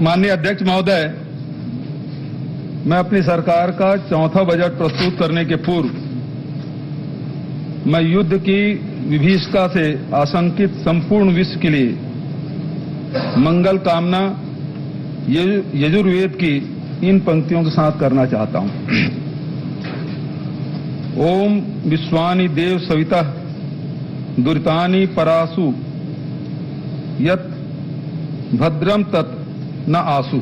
माननीय अध्यक्ष महोदय, मैं अपनी सरकार का चौथा बजट प्रस्तुत करने के पूर्व मैं युद्ध की विभीषिका से आशंकित संपूर्ण विश्व के लिए मंगल कामना यजुर्वेद की इन पंक्तियों के साथ करना चाहता हूं। ओम विश्वानि देव सवितः दुरितानि परासु यत् भद्रम तत् न आसु।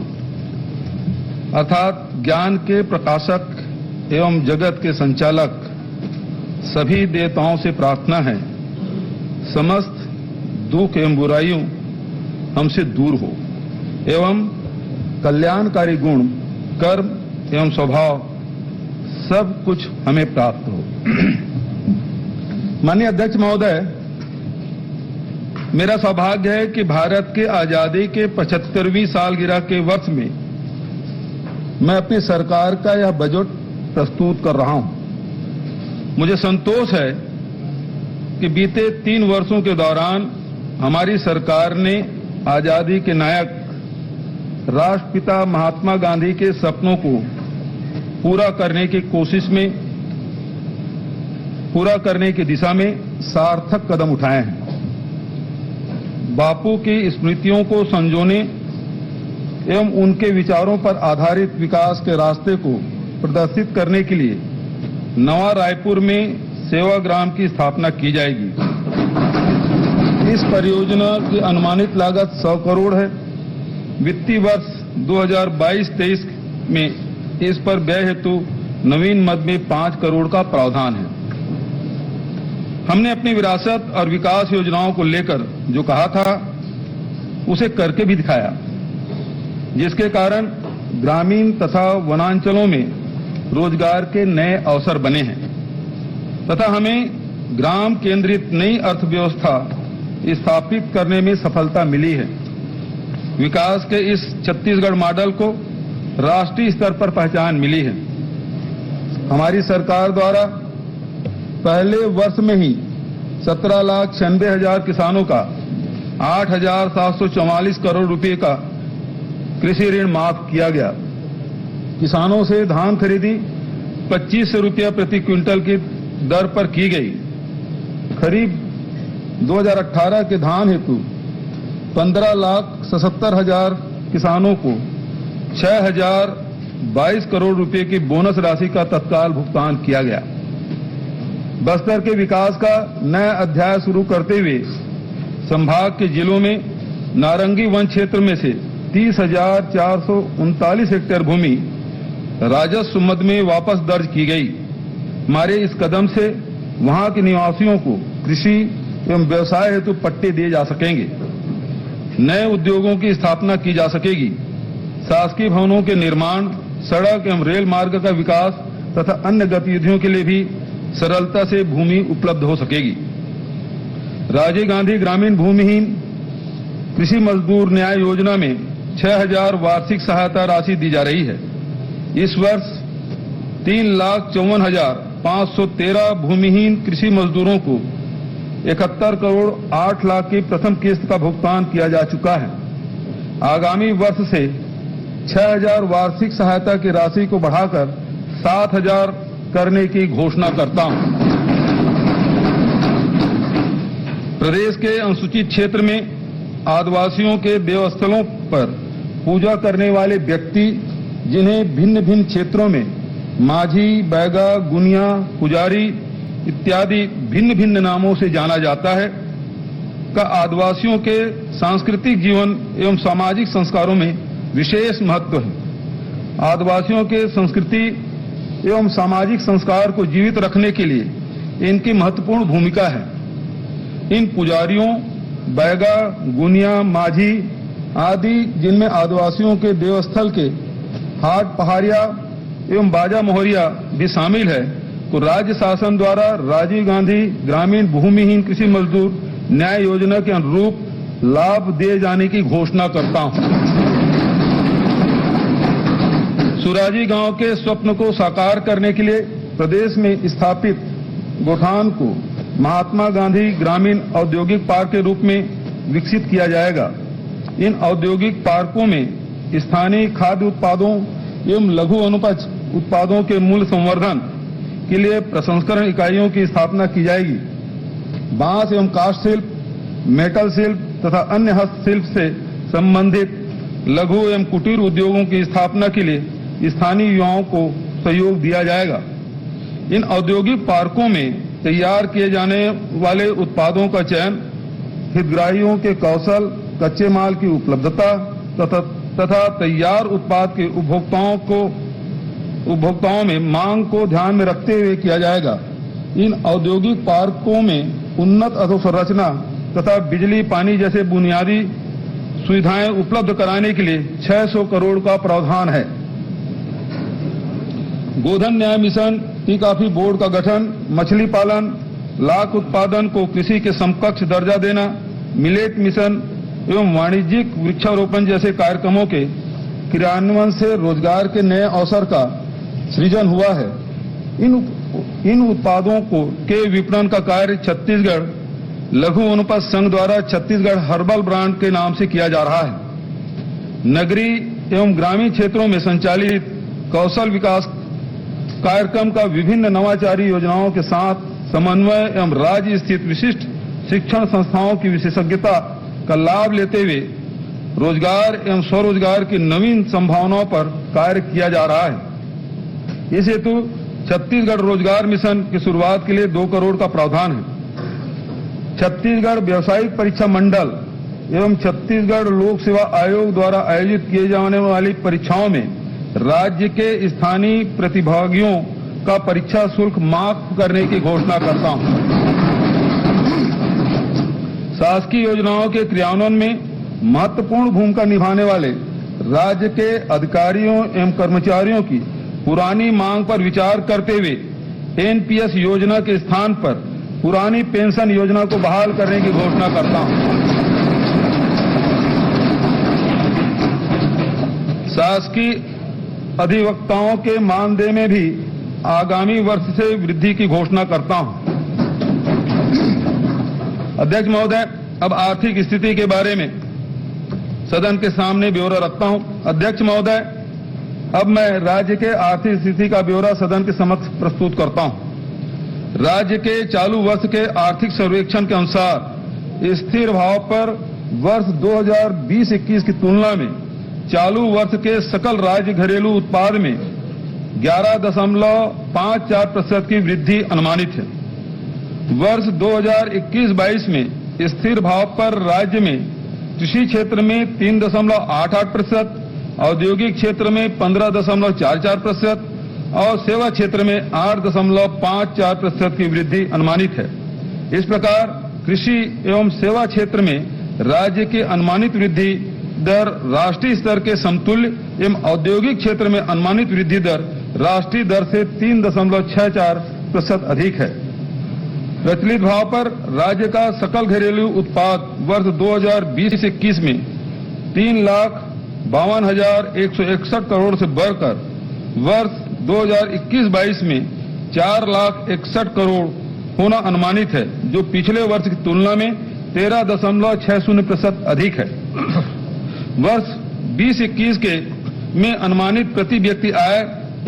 अर्थात ज्ञान के प्रकाशक एवं जगत के संचालक सभी देवताओं से प्रार्थना है, समस्त दुख एवं बुराइयों हमसे दूर हो एवं कल्याणकारी गुण, कर्म एवं स्वभाव सब कुछ हमें प्राप्त हो। माननीय अध्यक्ष महोदय, मेरा सौभाग्य है कि भारत के आजादी के 75वीं सालगिरह के वर्ष में मैं अपनी सरकार का यह बजट प्रस्तुत कर रहा हूं। मुझे संतोष है कि बीते 3 वर्षों के दौरान हमारी सरकार ने आजादी के नायक राष्ट्रपिता महात्मा गांधी के सपनों को पूरा करने की दिशा में सार्थक कदम उठाए हैं। बापू की स्मृतियों को संजोने एवं उनके विचारों पर आधारित विकास के रास्ते को प्रदर्शित करने के लिए नवा रायपुर में सेवाग्राम की स्थापना की जाएगी। इस परियोजना की अनुमानित लागत 100 करोड़ है। वित्तीय वर्ष 2022-23 में इस पर व्यय हेतु नवीन मद में 5 करोड़ का प्रावधान है। हमने अपनी विरासत और विकास योजनाओं को लेकर जो कहा था उसे करके भी दिखाया, जिसके कारण ग्रामीण तथा वनांचलों में रोजगार के नए अवसर बने हैं तथा हमें ग्राम केंद्रित नई अर्थव्यवस्था स्थापित करने में सफलता मिली है। विकास के इस छत्तीसगढ़ मॉडल को राष्ट्रीय स्तर पर पहचान मिली है। हमारी सरकार द्वारा पहले वर्ष में ही 17,96,000 किसानों का 8,744 करोड़ रुपए का कृषि ऋण माफ किया गया। किसानों से धान खरीदी 25 रुपया प्रति क्विंटल की दर पर की गई। खरीफ 2018 के धान हेतु 15,77,000 किसानों को 6,022 करोड़ रुपए की बोनस राशि का तत्काल भुगतान किया गया। बस्तर के विकास का नया अध्याय शुरू करते हुए संभाग के जिलों में नारंगी वन क्षेत्र में से 30,439 हेक्टेयर भूमि राजस्व मद में वापस दर्ज की गई। हमारे इस कदम से वहां के निवासियों को कृषि एवं व्यवसाय हेतु पट्टे दिए जा सकेंगे, नए उद्योगों की स्थापना की जा सकेगी, शासकीय भवनों के निर्माण, सड़क एवं रेल मार्ग का विकास तथा अन्य गतिविधियों के लिए भी सरलता से भूमि उपलब्ध हो सकेगी। राजीव गांधी ग्रामीण भूमिहीन कृषि मजदूर न्याय योजना में 6,000 वार्षिक सहायता राशि दी जा रही है। इस वर्ष 3,54,513 भूमिहीन कृषि मजदूरों को 71 करोड़ 8 लाख की प्रथम किस्त का भुगतान किया जा चुका है। आगामी वर्ष से 6,000 वार्षिक सहायता की राशि को बढ़ाकर 7,000 करने की घोषणा करता हूं। प्रदेश के अनुसूचित क्षेत्र में आदिवासियों के देवस्थलों पर पूजा करने वाले व्यक्ति, जिन्हें भिन्न भिन्न क्षेत्रों में माझी, बैगा, गुनिया, पुजारी इत्यादि भिन्न भिन्न नामों से जाना जाता है, का आदिवासियों के सांस्कृतिक जीवन एवं सामाजिक संस्कारों में विशेष महत्व है। आदिवासियों के संस्कृति एवं सामाजिक संस्कार को जीवित रखने के लिए इनकी महत्वपूर्ण भूमिका है। इन पुजारियों, बैगा, गुनिया, माझी आदि, जिनमें आदिवासियों के देवस्थल के हाट पहाड़िया एवं बाजा मोहरिया भी शामिल है, को राज्य शासन द्वारा राजीव गांधी ग्रामीण भूमिहीन कृषि मजदूर न्याय योजना के अनुरूप लाभ दिए जाने की घोषणा करता हूं। सुराजी गांव के स्वप्न को साकार करने के लिए प्रदेश में स्थापित गोठान को महात्मा गांधी ग्रामीण औद्योगिक पार्क के रूप में विकसित किया जाएगा। इन औद्योगिक पार्कों में स्थानीय खाद्य उत्पादों एवं लघु अनुपज उत्पादों के मूल्य संवर्धन के लिए प्रसंस्करण इकाइयों की स्थापना की जाएगी। बांस एवं काष्ठ शिल्प, मेटल शिल्प तथा अन्य हस्तशिल्प से संबंधित लघु एवं कुटीर उद्योगों की स्थापना के लिए स्थानीय युवाओं को सहयोग दिया जाएगा। इन औद्योगिक पार्कों में तैयार किए जाने वाले उत्पादों का चयन हितग्राहियों के कौशल, कच्चे माल की उपलब्धता तथा तैयार उत्पाद के उपभोक्ताओं में मांग को ध्यान में रखते हुए किया जाएगा। इन औद्योगिक पार्कों में उन्नत अधोसंरचना तथा बिजली, पानी जैसे बुनियादी सुविधाएं उपलब्ध कराने के लिए 600 करोड़ का प्रावधान है। गोधन न्याय मिशन, टी कॉफी बोर्ड का गठन, मछली पालन, लाख उत्पादन को कृषि के समकक्ष दर्जा देना, मिलेट मिशन एवं वाणिज्यिक वृक्षारोपण जैसे कार्यक्रमों के क्रियान्वयन से रोजगार के नए अवसर का सृजन हुआ है। इन उत्पादों के विपणन का कार्य छत्तीसगढ़ लघु अनुपज संघ द्वारा छत्तीसगढ़ हर्बल ब्रांड के नाम से किया जा रहा है। नगरीय एवं ग्रामीण क्षेत्रों में संचालित कौशल विकास कार्यक्रम का विभिन्न नवाचारी योजनाओं के साथ समन्वय एवं राज्य स्थित विशिष्ट शिक्षण संस्थाओं की विशेषज्ञता का लाभ लेते हुए रोजगार एवं स्वरोजगार की नवीन संभावनाओं पर कार्य किया जा रहा है। इस हेतु छत्तीसगढ़ रोजगार मिशन की शुरुआत के लिए 2 करोड़ का प्रावधान है। छत्तीसगढ़ व्यावसायिक परीक्षा मंडल एवं छत्तीसगढ़ लोक सेवा आयोग द्वारा आयोजित किए जाने वाली परीक्षाओं में राज्य के स्थानीय प्रतिभागियों का परीक्षा शुल्क माफ करने की घोषणा करता हूं। शासकीय योजनाओं के क्रियान्वयन में महत्वपूर्ण भूमिका निभाने वाले राज्य के अधिकारियों एवं कर्मचारियों की पुरानी मांग पर विचार करते हुए एनपीएस योजना के स्थान पर पुरानी पेंशन योजना को बहाल करने की घोषणा करता हूं। शासकीय अधिवक्ताओं के मानदेय में भी आगामी वर्ष से वृद्धि की घोषणा करता हूं। अध्यक्ष महोदय, अब आर्थिक स्थिति के बारे में सदन के सामने ब्यौरा रखता हूं। अध्यक्ष महोदय, अब मैं राज्य के आर्थिक स्थिति का ब्यौरा सदन के समक्ष प्रस्तुत करता हूं। राज्य के चालू वर्ष के आर्थिक सर्वेक्षण के अनुसार स्थिर भाव पर वर्ष 2020-21 की तुलना में चालू वर्ष के सकल राज्य घरेलू उत्पाद में 11.54% की वृद्धि अनुमानित है। वर्ष 2021-22 में स्थिर भाव पर राज्य में कृषि क्षेत्र में 3.88%, औद्योगिक क्षेत्र में 15.44% और सेवा क्षेत्र में 8.54% की वृद्धि अनुमानित है। इस प्रकार कृषि एवं सेवा क्षेत्र में राज्य की अनुमानित वृद्धि दर राष्ट्रीय स्तर के समतुल्य एवं औद्योगिक क्षेत्र में अनुमानित वृद्धि दर राष्ट्रीय दर से 3.64% अधिक है। प्रचलित भाव पर राज्य का सकल घरेलू उत्पाद वर्ष 2020-21 में 3,52,161 करोड़ से बढ़कर वर्ष 2021-22 में 4,61,000 करोड़ होना अनुमानित है, जो पिछले वर्ष की तुलना में 13.60% अधिक है। वर्ष 2021 में अनुमानित प्रति व्यक्ति आय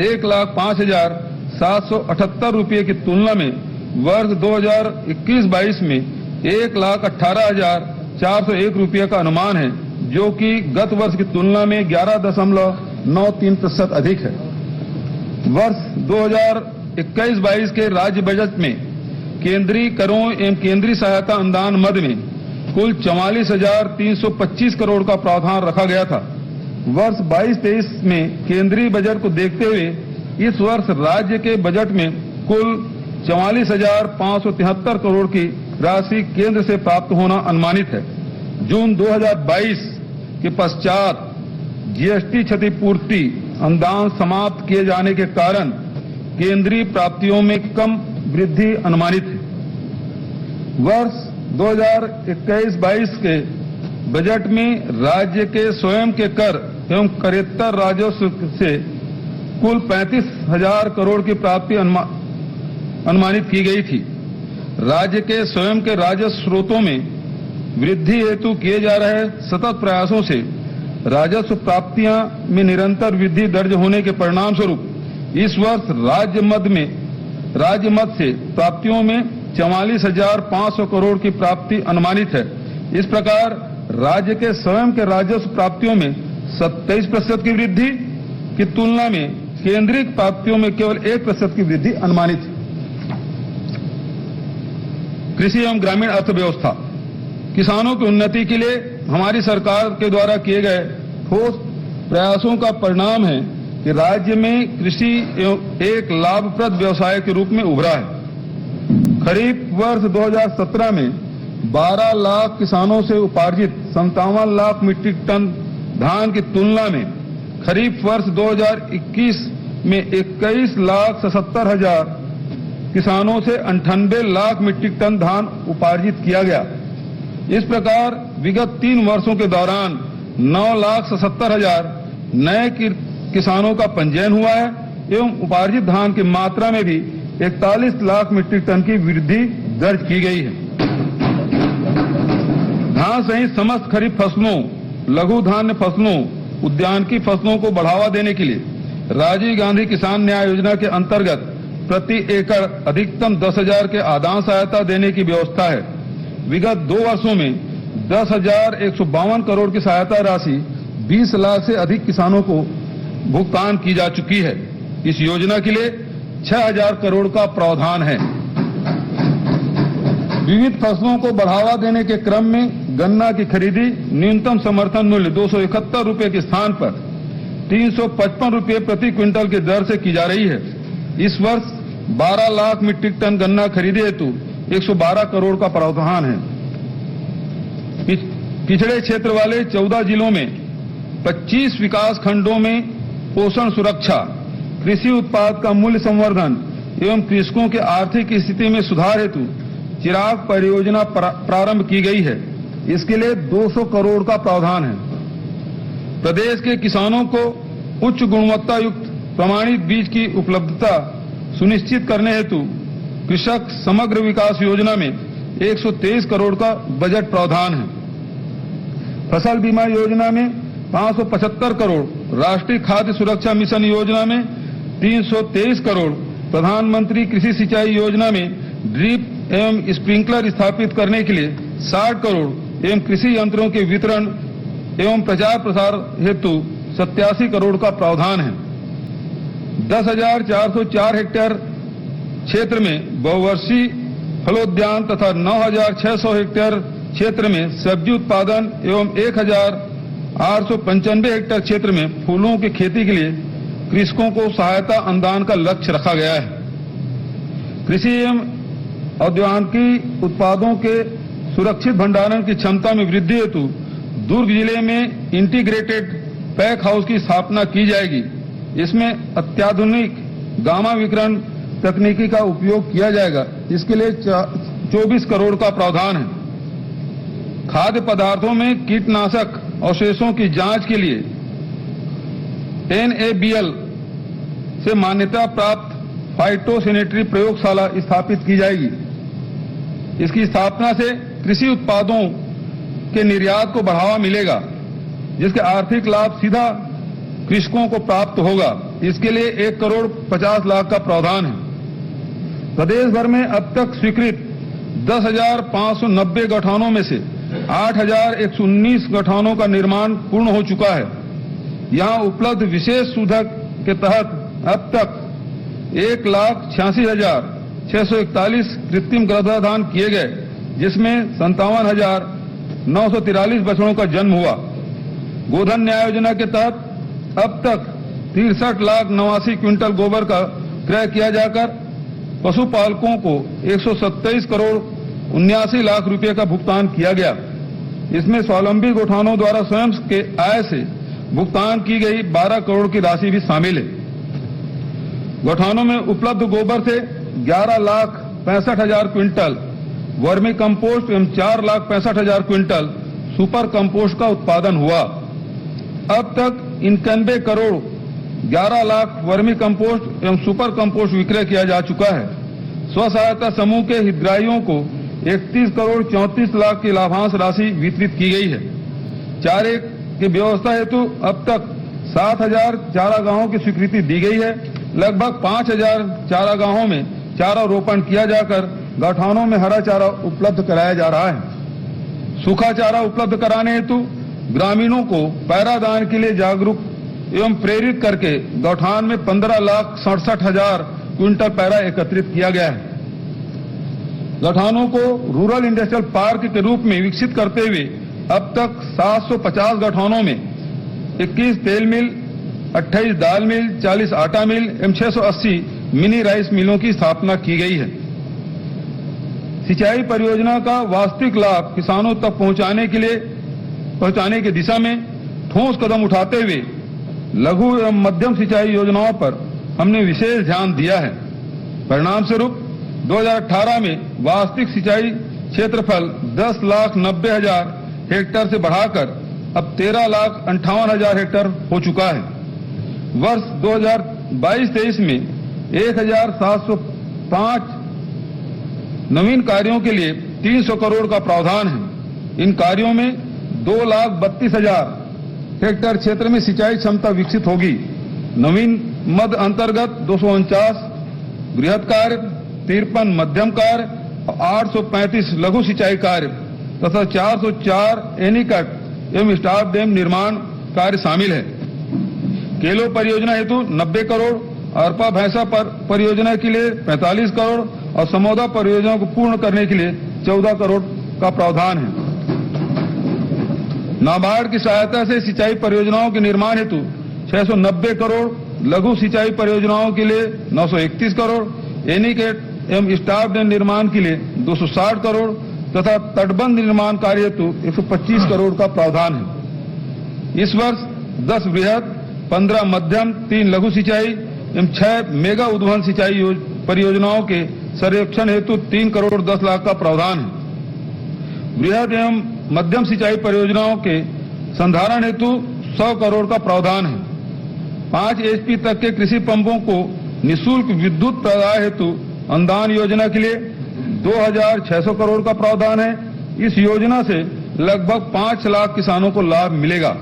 1,05,778 रुपये की तुलना में वर्ष 2021-22 में 1,18,401 रुपये का अनुमान है, जो कि गत वर्ष की तुलना में 11.93% अधिक है। वर्ष 2021-22 के राज्य बजट में केंद्रीय करों एवं केंद्रीय सहायता अनुदान मद में कुल 44,325 करोड़ का प्रावधान रखा गया था। वर्ष 22-23 में केंद्रीय बजट को देखते हुए इस वर्ष राज्य के बजट में कुल 44,573 करोड़ की राशि केंद्र से प्राप्त होना अनुमानित है। जून 2022 के पश्चात जीएसटी क्षतिपूर्ति अनुदान समाप्त किए जाने के कारण केंद्रीय प्राप्तियों में कम वृद्धि अनुमानित है। वर्ष 2021-22 के बजट में राज्य के स्वयं के कर एवं करेत्तर राजस्व से कुल 35,000 करोड़ की प्राप्ति अनुमानित की गई थी। राज्य के स्वयं के राजस्व स्रोतों में वृद्धि हेतु किए जा रहे सतत प्रयासों से राजस्व प्राप्तियां में निरंतर वृद्धि दर्ज होने के परिणाम स्वरूप इस वर्ष राज्य मद से प्राप्तियों में 44,500 करोड़ की प्राप्ति अनुमानित है। इस प्रकार राज्य के स्वयं के राजस्व प्राप्तियों में 27% की वृद्धि की तुलना में केंद्रीय प्राप्तियों में केवल 1% की वृद्धि अनुमानित है। कृषि एवं ग्रामीण अर्थव्यवस्था, किसानों की उन्नति के लिए हमारी सरकार के द्वारा किए गए ठोस प्रयासों का परिणाम है कि राज्य में कृषि एक लाभप्रद व्यवसाय के रूप में उभरा है। खरीफ वर्ष 2017 में 12 लाख किसानों से उपार्जित 57 लाख मीट्रिक टन धान की तुलना में खरीफ वर्ष 2021 में 21,77,000 किसानों से 98 लाख मीट्रिक टन धान उपार्जित किया गया। इस प्रकार विगत 3 वर्षों के दौरान 9,77,000 नए किसानों का पंजीयन हुआ है एवं उपार्जित धान की मात्रा में भी 41 लाख मीट्रिक टन की वृद्धि दर्ज की गई है। धान सहित समस्त खरीफ फसलों, लघु धान्य फसलों, उद्यानिकी फसलों को बढ़ावा देने के लिए राजीव गांधी किसान न्याय योजना के अंतर्गत प्रति एकड़ अधिकतम 10,000 के आदान सहायता देने की व्यवस्था है। विगत 2 वर्षों में 10,152 करोड़ की सहायता राशि 20 लाख से अधिक किसानों को भुगतान की जा चुकी है। इस योजना के लिए 6,000 करोड़ का प्रावधान है। विविध फसलों को बढ़ावा देने के क्रम में गन्ना की खरीदी न्यूनतम समर्थन मूल्य 271 रुपए के स्थान पर 355 रुपए प्रति क्विंटल की दर से की जा रही है। इस वर्ष 12 लाख मीट्रिक टन गन्ना खरीदे हेतु 112 करोड़ का प्रावधान है। पिछड़े क्षेत्र वाले 14 जिलों में 25 विकास खंडों में पोषण सुरक्षा, कृषि उत्पाद का मूल्य संवर्धन एवं कृषकों के आर्थिक स्थिति में सुधार हेतु चिराग परियोजना प्रारंभ की गई है। इसके लिए 200 करोड़ का प्रावधान है। प्रदेश के किसानों को उच्च गुणवत्ता युक्त प्रमाणित बीज की उपलब्धता सुनिश्चित करने हेतु कृषक समग्र विकास योजना में 123 करोड़ का बजट प्रावधान है। फसल बीमा योजना में 575 करोड़, राष्ट्रीय खाद्य सुरक्षा मिशन योजना में 323 करोड़, प्रधानमंत्री कृषि सिंचाई योजना में ड्रिप एवं स्प्रिंकलर स्थापित करने के लिए 60 करोड़ एवं कृषि यंत्रों के वितरण एवं प्रचार प्रसार हेतु 87 करोड़ का प्रावधान है। 10,404 हेक्टेयर क्षेत्र में बहुवर्षीय फलोद्यान तथा 9,600 हेक्टेयर क्षेत्र में सब्जी उत्पादन एवं 1,895 हेक्टेयर क्षेत्र में फूलों की खेती के लिए कृषकों को सहायता अनुदान का लक्ष्य रखा गया है। कृषि एवं औद्योगिकी उत्पादों के सुरक्षित भंडारण की क्षमता में वृद्धि हेतु दुर्ग जिले में इंटीग्रेटेड पैक हाउस की स्थापना की जाएगी। इसमें अत्याधुनिक गामा विकिरण तकनीकी का उपयोग किया जाएगा। इसके लिए 24 करोड़ का प्रावधान है। खाद्य पदार्थों में कीटनाशक अवशेषों की जांच के लिए NABL से मान्यता प्राप्त फाइटोसैनिटरी प्रयोगशाला स्थापित की जाएगी। इसकी स्थापना से कृषि उत्पादों के निर्यात को बढ़ावा मिलेगा, जिसके आर्थिक लाभ सीधा कृषकों को प्राप्त होगा। इसके लिए 1 करोड़ 50 लाख का प्रावधान है। प्रदेश भर में अब तक स्वीकृत 10,590 गौठानों में से 8,119 गौठानों का निर्माण पूर्ण हो चुका है। यहां उपलब्ध विशेष सुविधा के तहत अब तक 1,86,641 कृत्रिम गर्भाधान किए गए, जिसमें 57,943 बछड़ों का जन्म हुआ। गोधन न्याय योजना के तहत अब तक 63,89,000 क्विंटल गोबर का क्रय किया जाकर पशुपालकों को 127 करोड़ 79 लाख रुपए का भुगतान किया गया। इसमें स्वावलंबी गौठानों द्वारा स्वयं के आय से भुगतान की गई 12 करोड़ की राशि भी शामिल है। गौठानों में उपलब्ध गोबर से 11,65,000 क्विंटल वर्मी कंपोस्ट एवं 4,65,000 क्विंटल सुपर कंपोस्ट का उत्पादन हुआ। अब तक 91 करोड़ 11 लाख वर्मी कंपोस्ट एवं सुपर कंपोस्ट विक्रय किया जा चुका है। स्व सहायता समूह के हितग्राहियों को 31 करोड़ 34 लाख की लाभांश राशि वितरित की गई है। की व्यवस्था हेतु अब तक 7,000 चारागाहों की स्वीकृति दी गई है। लगभग 5,000 चारागाहों में चारा रोपण किया जाकर गौठानों में हरा चारा उपलब्ध कराया जा रहा है। सूखा चारा उपलब्ध कराने हेतु ग्रामीणों को पैरादान के लिए जागरूक एवं प्रेरित करके गौठान में 15,67,000 क्विंटल पैरा एकत्रित किया गया है। गौठानों को रूरल इंडस्ट्रियल पार्क के रूप में विकसित करते हुए अब तक 750 गौठानों में 21 तेल मिल, 28 दाल मिल, 40 आटा मिल एवं 680 मिनी राइस मिलों की स्थापना की गई है। सिंचाई परियोजना का वास्तविक लाभ किसानों तक पहुंचाने की दिशा में ठोस कदम उठाते हुए लघु एवं मध्यम सिंचाई योजनाओं पर हमने विशेष ध्यान दिया है। परिणाम स्वरूप 2018 में वास्तविक सिंचाई क्षेत्रफल 10,90,000 हेक्टेयर से बढ़ाकर अब 13,58,000 हेक्टेयर हो चुका है। वर्ष 2022-23 में 1,705 नवीन कार्यों के लिए 300 करोड़ का प्रावधान है। इन कार्यों में 2,32,000 हेक्टेयर क्षेत्र में सिंचाई क्षमता विकसित होगी। नवीन मद अंतर्गत 249 बृहद कार्य, 53 मध्यम कार्य और 835 लघु सिंचाई कार्य तथा 404 एनीकट एवं स्टाफ डैम निर्माण कार्य शामिल है। केलो परियोजना हेतु 90 करोड़, अरपा भैंसा परियोजना के लिए 45 करोड़ और समोदा परियोजना को पूर्ण करने के लिए 14 करोड़ का प्रावधान है। नाबार्ड की सहायता से सिंचाई परियोजनाओं के निर्माण हेतु 690 करोड़, लघु सिंचाई परियोजनाओं के लिए 931 करोड़, एनीकट एवं स्टाफ डैम निर्माण के लिए 260 करोड़ तथा तटबंध निर्माण कार्य हेतु 125 करोड़ का प्रावधान है। इस वर्ष 10 बृहद, 15 मध्यम, 3 लघु सिंचाई एवं 6 मेगा उद्वहन सिंचाई परियोजनाओं के सर्वेक्षण हेतु 3 करोड़ 10 लाख का प्रावधान है। बृहद एवं मध्यम सिंचाई परियोजनाओं के संधारण हेतु 100 करोड़ का प्रावधान है। 5 HP तक के कृषि पंपों को निःशुल्क विद्युत प्रदाय हेतु अनुदान योजना के लिए 2,600 करोड़ का प्रावधान है। इस योजना से लगभग 5 लाख किसानों को लाभ मिलेगा।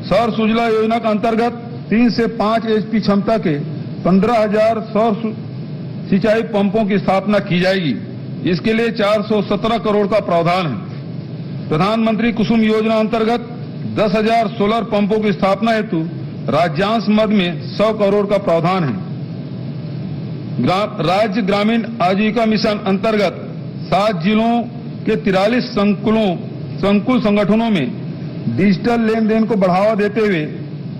सौर सुजला योजना के अंतर्गत 3 से 5 HP क्षमता के 15,000 सौर सिंचाई पंपों की स्थापना की जाएगी। इसके लिए 417 करोड़ का प्रावधान है। प्रधानमंत्री कुसुम योजना अंतर्गत 10,000 सोलर पंपों की स्थापना हेतु राज्यांश मद में 100 करोड़ का प्रावधान है। राज्य ग्रामीण आजीविका मिशन अंतर्गत 7 जिलों के 43 संकुल संगठनों में डिजिटल लेन देन को बढ़ावा देते हुए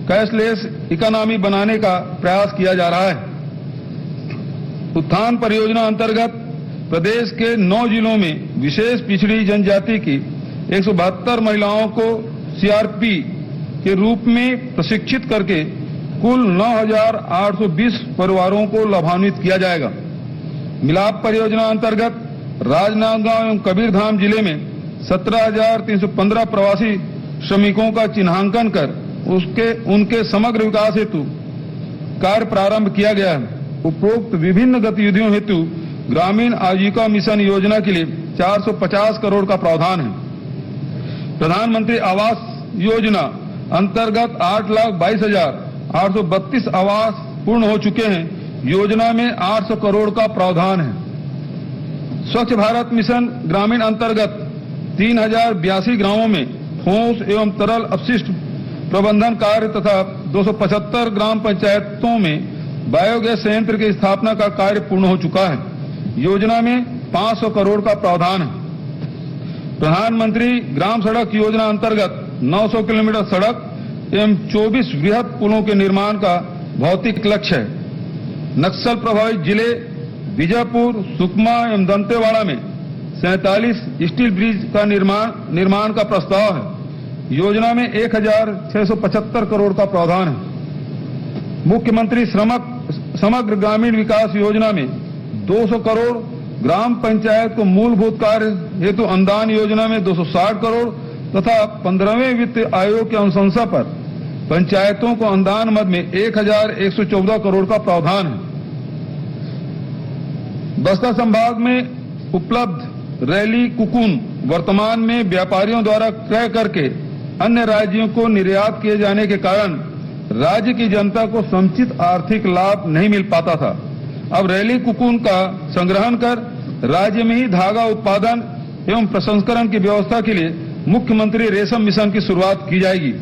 कैशलेस इकोनॉमी बनाने का प्रयास किया जा रहा है। उत्थान परियोजना अंतर्गत प्रदेश के 9 जिलों में विशेष पिछड़ी जनजाति की 172 महिलाओं को CRP के रूप में प्रशिक्षित करके कुल 9,820 परिवारों को लाभान्वित किया जाएगा। मिलाप परियोजना अंतर्गत राजनांदगांव एवं कबीरधाम जिले में 17,315 प्रवासी श्रमिकों का चिन्हांकन कर उनके समग्र विकास हेतु कार्य प्रारंभ किया गया है। उपरोक्त विभिन्न गतिविधियों हेतु ग्रामीण आजीविका मिशन योजना के लिए 450 करोड़ का प्रावधान है। प्रधानमंत्री आवास योजना अंतर्गत 8,22,832 आवास पूर्ण हो चुके हैं। योजना में 800 करोड़ का प्रावधान है। स्वच्छ भारत मिशन ग्रामीण अंतर्गत 3,082 गांवों में ठोस एवं तरल अपशिष्ट प्रबंधन कार्य तथा 275 ग्राम पंचायतों में बायोगैस संयंत्र की स्थापना का कार्य पूर्ण हो चुका है। योजना में 500 करोड़ का प्रावधान है। प्रधानमंत्री ग्राम सड़क योजना अंतर्गत 900 किलोमीटर सड़क एवं 24 बृहद पुलों के निर्माण का भौतिक लक्ष्य है। नक्सल प्रभावित जिले बीजापुर, सुकमा एवं दंतेवाड़ा में 47 स्टील ब्रिज का निर्माण का प्रस्ताव है। योजना में 1,675 करोड़ का प्रावधान है। मुख्यमंत्री समग्र ग्रामीण विकास योजना में 200 करोड़, ग्राम पंचायत को मूलभूत कार्य हेतु अनुदान योजना में 260 करोड़ तथा 15वें वित्त आयोग के अनुशंसा पर पंचायतों को अनुदान मद में 1,114 करोड़ का प्रावधान है। बस्तर संभाग में उपलब्ध रैली कुकुन वर्तमान में व्यापारियों द्वारा क्रय करके अन्य राज्यों को निर्यात किए जाने के कारण राज्य की जनता को समुचित आर्थिक लाभ नहीं मिल पाता था। अब रैली कुकून का संग्रहण कर राज्य में ही धागा उत्पादन एवं प्रसंस्करण की व्यवस्था के लिए मुख्यमंत्री रेशम मिशन की शुरुआत की जाएगी।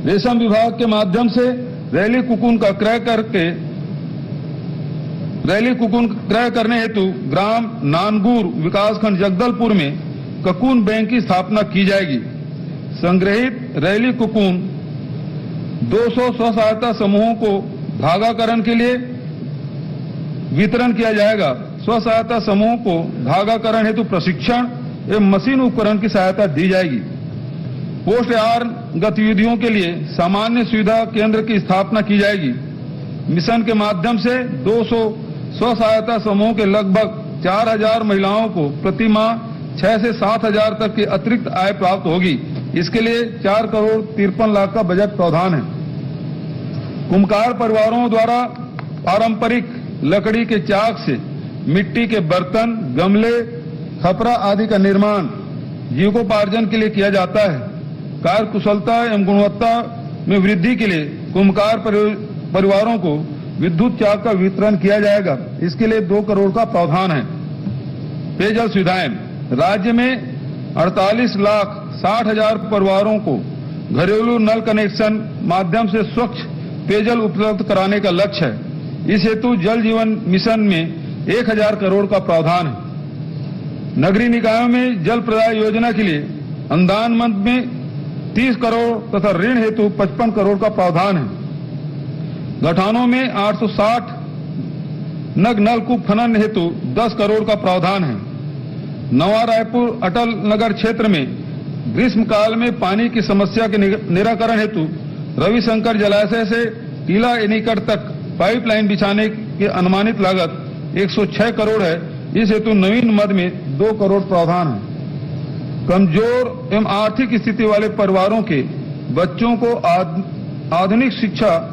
रेशम विभाग के माध्यम से रैली कुकून क्रय करने हेतु ग्राम नानगुर विकासखंड जगदलपुर में ककून बैंक की स्थापना की जाएगी। संग्रहित रैली कुकून 200 स्व सहायता समूहों को धागाकरण के लिए वितरण किया जाएगा। स्व सहायता समूह को धागाकरण हेतु प्रशिक्षण एवं मशीन उपकरण की सहायता दी जाएगी। पोस्ट यार्न गतिविधियों के लिए सामान्य सुविधा केंद्र की स्थापना की जाएगी। मिशन के माध्यम से 200 स्व सहायता समूह के लगभग 4000 महिलाओं को प्रति माह 6 से 7 हजार तक की अतिरिक्त आय प्राप्त होगी। इसके लिए 4 करोड़ 53 लाख का बजट प्रावधान है। कुम्हार परिवारों द्वारा पारंपरिक लकड़ी के चाक से मिट्टी के बर्तन, गमले, खपरा आदि का निर्माण जीविकोपार्जन के लिए किया जाता है। कार्य कुशलता एवं गुणवत्ता में वृद्धि के लिए कुम्हार परिवारों को विद्युत चाक का वितरण किया जाएगा। इसके लिए 2 करोड़ का प्रावधान है। पेयजल सुविधाएं, राज्य में 48,60,000 परिवारों को घरेलू नल कनेक्शन माध्यम से स्वच्छ पेयजल उपलब्ध कराने का लक्ष्य है। इस हेतु जल जीवन मिशन में 1000 करोड़ का प्रावधान है। नगरीय निकायों में जल प्रदाय योजना के लिए अनुदान मद में 30 करोड़ तथा ऋण हेतु 55 करोड़ का प्रावधान है। गठानों में 860 नग नलकूप खनन हेतु 10 करोड़ का प्रावधान है। नवा रायपुर अटल नगर क्षेत्र में ग्रीष्म काल में पानी की समस्या के निराकरण हेतु रविशंकर जलाशय से टीला एनीकट तक पाइपलाइन बिछाने की अनुमानित लागत 106 करोड़ है। इस हेतु नवीन मद में 2 करोड़ प्रावधान है। कमजोर एवं आर्थिक स्थिति वाले परिवारों के बच्चों को आधुनिक शिक्षा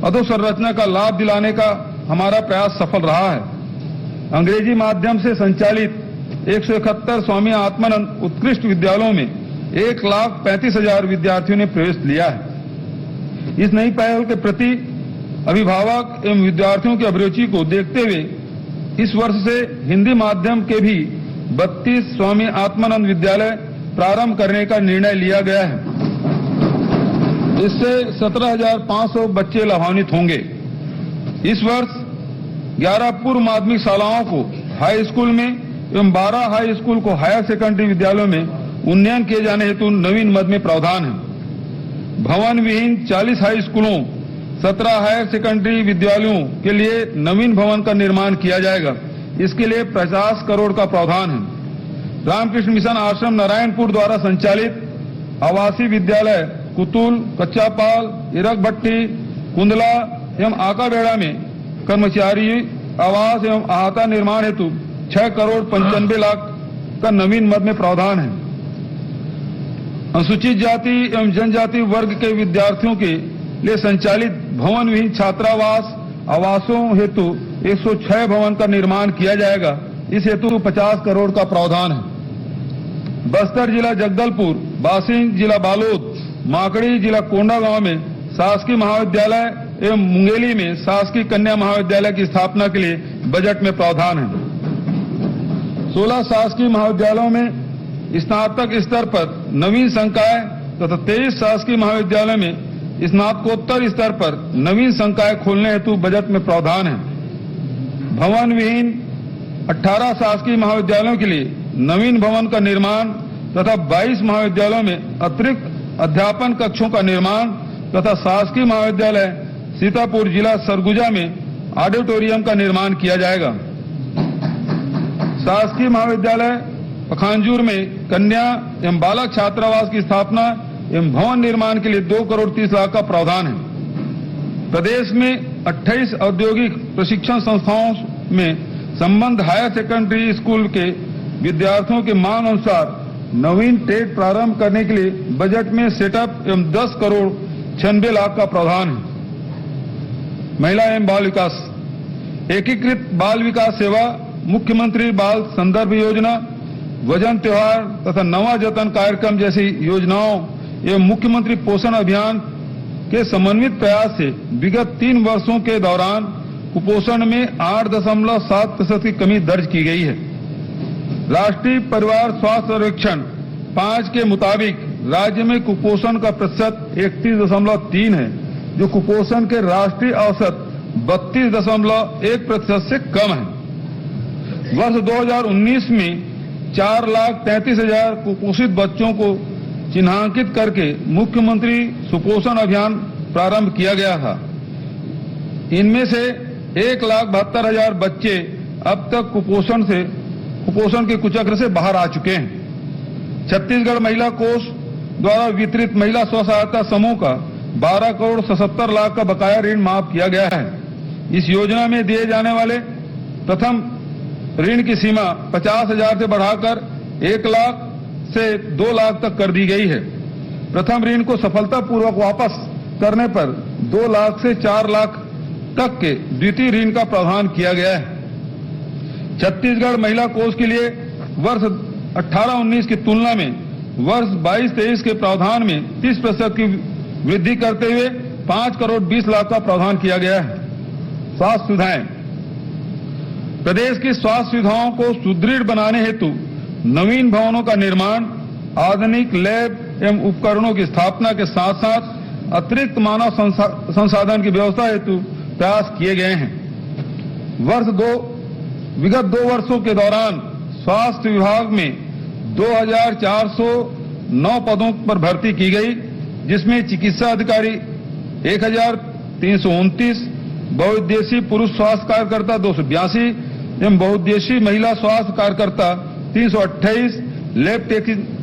अधोसंरचना का लाभ दिलाने का हमारा प्रयास सफल रहा है। अंग्रेजी माध्यम से संचालित 171 स्वामी आत्मानंद उत्कृष्ट विद्यालयों में 1,35,000 विद्यार्थियों ने प्रवेश लिया है। इस नई पहल के प्रति अभिभावक एवं विद्यार्थियों की अभिरुचि को देखते हुए इस वर्ष से हिंदी माध्यम के भी 32 स्वामी आत्मानंद विद्यालय प्रारंभ करने का निर्णय लिया गया है। इससे 17,500 बच्चे लाभान्वित होंगे। इस वर्ष 11 पूर्व माध्यमिक शालाओं को हाई स्कूल में एवं 12 हाई स्कूल को हायर सेकेंडरी विद्यालयों में उन्नयन किए जाने हेतु नवीन मद में प्रावधान है। भवन विहीन 40 हाई स्कूलों 17 हायर सेकेंडरी विद्यालयों के लिए नवीन भवन का निर्माण किया जाएगा। इसके लिए 50 करोड़ का प्रावधान है। रामकृष्ण मिशन आश्रम नारायणपुर द्वारा संचालित आवासीय विद्यालय कुतुल, कच्चापाल, इरक भट्टी, कुंदला एवं आकाबेड़ा में कर्मचारी आवास एवं अहाता निर्माण हेतु 6 करोड़ 95 लाख का नवीन मद में प्रावधान है। अनुसूचित जाति एवं जनजाति वर्ग के विद्यार्थियों के लिए संचालित भवन विहीन छात्रावास आवासों हेतु 106 भवन का निर्माण किया जाएगा। इस हेतु 50 करोड़ का प्रावधान है। बस्तर जिला जगदलपुर, बासिंग जिला बालोद, माकड़ी जिला कोंडागांव में शासकीय महाविद्यालय एवं मुंगेली में शासकीय कन्या महाविद्यालय की स्थापना के लिए बजट में प्रावधान है। 16 शासकीय महाविद्यालयों में स्नातक स्तर पर नवीन संकाय तथा 23 शासकीय महाविद्यालय में स्नातकोत्तर स्तर पर नवीन संकाय खोलने हेतु बजट में प्रावधान है। भवन विहीन 18 शासकीय महाविद्यालयों के लिए नवीन भवन का निर्माण तथा 22 महाविद्यालयों में अतिरिक्त अध्यापन कक्षों का निर्माण तथा शासकीय महाविद्यालय सीतापुर जिला सरगुजा में ऑडिटोरियम का निर्माण किया जाएगा। शासकीय महाविद्यालय पखांजूर में कन्या एवं बालक छात्रावास की स्थापना एवं भवन निर्माण के लिए 2 करोड़ 30 लाख का प्रावधान है। प्रदेश में 28 औद्योगिक प्रशिक्षण संस्थाओं में संबद्ध हायर सेकेंडरी स्कूल के विद्यार्थियों के मांग अनुसार नवीन ट्रेड प्रारंभ करने के लिए बजट में सेटअप एवं 10 करोड़ 96 लाख का प्रावधान है। महिला एवं बाल विकास, एकीकृत बाल विकास सेवा, मुख्यमंत्री बाल संदर्भ योजना, वजन त्योहार तथा नवा जतन कार्यक्रम जैसी योजनाओं एवं मुख्यमंत्री पोषण अभियान के समन्वित प्रयास से विगत 3 वर्षों के दौरान कुपोषण में 8.7% की कमी दर्ज की गई है। राष्ट्रीय परिवार स्वास्थ्य सर्वेक्षण 5 के मुताबिक राज्य में कुपोषण का प्रतिशत 31.3 है, जो कुपोषण के राष्ट्रीय औसत 32.1% से कम है। वर्ष 2019 में 4,33,000 कुपोषित बच्चों को चिन्हांकित करके मुख्यमंत्री सुपोषण अभियान प्रारंभ किया गया था। इनमें से 1,72,000 बच्चे अब तक कुपोषण के कुचक्र से बाहर आ चुके हैं। छत्तीसगढ़ महिला कोष द्वारा वितरित महिला स्व सहायता समूह का 12 करोड़ 77 लाख का बकाया ऋण माफ किया गया है। इस योजना में दिए जाने वाले प्रथम ऋण की सीमा 50,000 से बढ़ाकर 1 लाख से 2 लाख तक कर दी गई है। प्रथम ऋण को सफलतापूर्वक वापस करने पर 2 लाख से 4 लाख तक के द्वितीय ऋण का प्रावधान किया गया है। छत्तीसगढ़ महिला कोष के लिए वर्ष 18-19 की तुलना में वर्ष 22-23 के प्रावधान में 30% की वृद्धि करते हुए 5 करोड़ 20 लाख का प्रावधान किया गया है। स्वास्थ्य सुविधाएं। प्रदेश की स्वास्थ्य सुविधाओं को सुदृढ़ बनाने हेतु नवीन भवनों का निर्माण, आधुनिक लैब एवं उपकरणों की स्थापना के साथ साथ अतिरिक्त मानव संसाधन की व्यवस्था हेतु प्रयास किए गए हैं। विगत 2 वर्षों के दौरान स्वास्थ्य विभाग में 2,409 पदों पर भर्ती की गई, जिसमें चिकित्सा अधिकारी 1,329, बहुउद्देशीय पुरुष स्वास्थ्य कार्यकर्ता 282 एवं बहुउद्देशीय महिला स्वास्थ्य कार्यकर्ता 328, लैब